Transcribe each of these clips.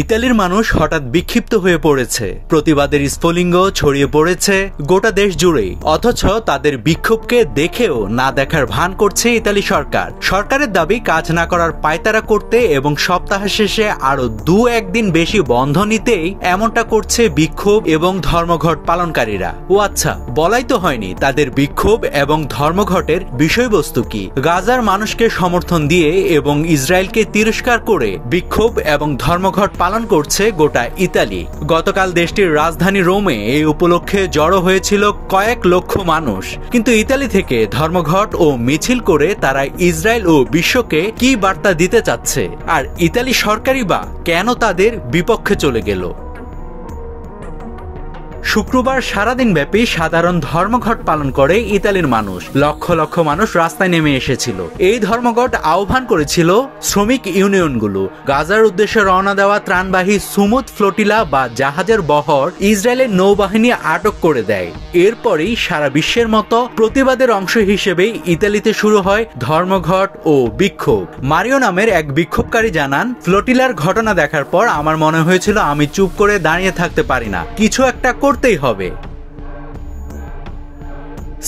ইতালির মানুষ হঠাৎ বিক্ষিপ্ত হয়ে পড়েছে। প্রতিবাদের স্ফুলিঙ্গ ছড়িয়ে পড়েছে গোটা দেশ জুড়েই। অথচ তাদের বিক্ষোভকে দেখেও না দেখার ভান করছে ইতালি সরকার। সরকারের দাবি কাজ না করার পায়তারা করতে এবং সপ্তাহ শেষে আরো 2-1 দিন বেশি বন্ধ নিতেই এমনটা করছে বিক্ষোভ এবং ধর্মঘট পালনকারীরা। ও আচ্ছা, বলাই তো হয়নি তাদের বিক্ষোভ এবং ধর্মঘটের বিষয়বস্তু কি। গাজার মানুষকে সমর্থন দিয়ে এবং ইসরায়েলকে তিরস্কার করে বিক্ষোভ এবং ধর্মঘট পালন করছে গোটা ইতালি। গতকাল দেশটির রাজধানী রোমে এই উপলক্ষে জড়ো হয়েছিল কয়েক লক্ষ মানুষ। কিন্তু ইতালি থেকে ধর্মঘট ও মিছিল করে তারা ইসরায়েল ও বিশ্বকে কি বার্তা দিতে চাচ্ছে, আর ইতালি সরকারই বা কেন তাদের বিপক্ষে চলে গেল? শুক্রবার সারাদিন ব্যাপী সাধারণ ধর্মঘট পালন করে ইতালির মানুষ। লক্ষ লক্ষ মানুষ রাস্তায় নেমে এসেছিল। এই ধর্মঘট আহ্বান করেছিল শ্রমিক ইউনিয়নগুলো। গাজার উদ্দেশ্যে রওনা দেওয়া ত্রাণবাহী সুমুদ ফ্লোটিলা বা জাহাজের বহর ইসরায়েলের নৌবাহিনী আটক করে দেয়। এরপরই সারা বিশ্বের মতো প্রতিবাদের অংশ হিসেবেই ইতালিতে শুরু হয় ধর্মঘট ও বিক্ষোভ। মারিও নামের এক বিক্ষোভকারী জানান, ফ্লোটিলার ঘটনা দেখার পর আমার মনে হয়েছিল আমি চুপ করে দাঁড়িয়ে থাকতে পারি না, কিছু একটা করতেই হবে।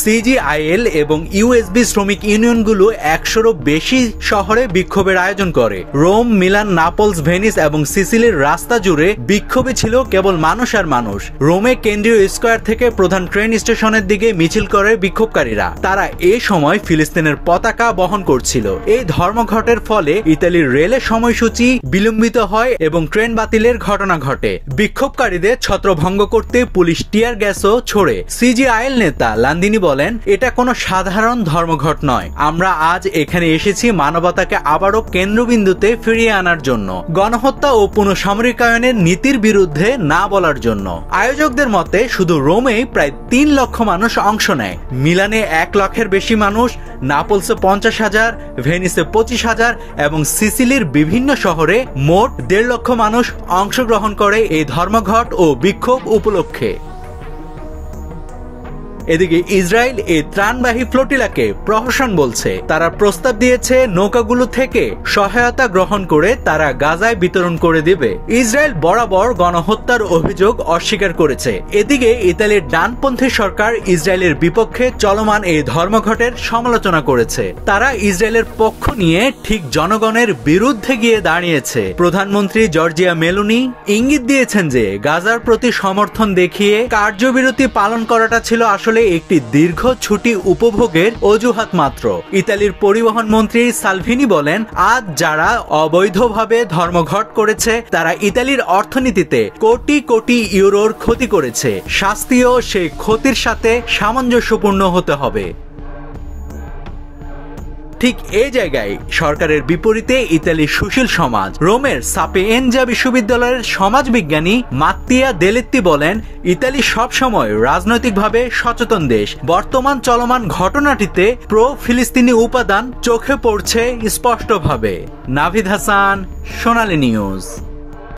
সিজিআইএল এবং ইউএসবি শ্রমিক ইউনিয়নগুলো 100-রও বেশি শহরে বিক্ষোভের আয়োজন করে। রোম, মিলান, নাপলস, ভেনিস এবং সিসিলির রাস্তা জুড়ে বিক্ষোভে ছিল কেবল মানুষ আর মানুষ। রোমে কেন্দ্রীয় স্কয়ার থেকে প্রধান ট্রেন স্টেশনের দিকে মিছিল করে বিক্ষোভকারীরা। তারা এ সময় ফিলিস্তিনের পতাকা বহন করছিল। এই ধর্মঘটের ফলে ইতালির রেলের সময়সূচি বিলম্বিত হয় এবং ট্রেন বাতিলের ঘটনা ঘটে। বিক্ষোভকারীদের ছত্রভঙ্গ করতে পুলিশ টিয়ার গ্যাসও ছোড়ে। সিজিআইএল নেতা লান্দিনি বলেন, এটা কোনো সাধারণ ধর্মঘট নয়। আমরা আজ এখানে এসেছি মানবতাকে আবারও কেন্দ্রবিন্দুতে ফিরিয়ে আনার জন্য, গণহত্যা ও পুনঃসামরিকায়নের নীতির বিরুদ্ধে না বলার জন্য। আয়োজকদের মতে শুধু রোমেই প্রায় 3 লক্ষ মানুষ অংশ নেয়। মিলানে 1 লক্ষের বেশি মানুষ, নাপলসে 50,000, ভেনিসে 25,000 এবং সিসিলির বিভিন্ন শহরে মোট 1.5 লক্ষ মানুষ অংশগ্রহণ করে এই ধর্মঘট ও বিক্ষোভ উপলক্ষে। এদিকে ইসরায়েল এই ত্রাণবাহী ফ্লোটিলাকে প্রহসন বলছে। তারা প্রস্তাব দিয়েছে নৌকাগুলো থেকে সহায়তা গ্রহণ করে তারা গাজায় বিতরণ করে দিবে। ইসরায়েল বরাবর গণহত্যার অভিযোগ অস্বীকার করেছে। এদিকে ইতালির ডানপন্থী সরকার ইসরায়েলের বিপক্ষে চলমান এই ধর্মঘটের সমালোচনা করেছে। তারা ইসরায়েলের পক্ষ নিয়ে ঠিক জনগণের বিরুদ্ধে গিয়ে দাঁড়িয়েছে। প্রধানমন্ত্রী জর্জিয়া মেলোনি ইঙ্গিত দিয়েছেন যে গাজার প্রতি সমর্থন দেখিয়ে কার্যবিরতি পালন করাটা ছিল আসলে একটি দীর্ঘ ছুটি উপভোগের অজুহাত মাত্র। ইতালির পরিবহন মন্ত্রী সালভিনি বলেন, আজ যারা অবৈধভাবে ধর্মঘট করেছে তারা ইতালির অর্থনীতিতে কোটি কোটি ইউরোর ক্ষতি করেছে। শাস্তিও সেই ক্ষতির সাথে সামঞ্জস্যপূর্ণ হতে হবে। ঠিক এই জায়গায় সরকারের বিপরীতে ইতালির সুশীল সমাজ। রোমের সাপিয়েনজা বিশ্ববিদ্যালয়ের সমাজবিজ্ঞানী মাত্তিয়া দেলেত্তি বলেন, ইতালি সবসময় রাজনৈতিকভাবে সচেতন দেশ। বর্তমান চলমান ঘটনাটিতে প্রো ফিলিস্তিনি উপাদান চোখে পড়ছে স্পষ্টভাবে। নাভিদ হাসান, সোনালী নিউজ।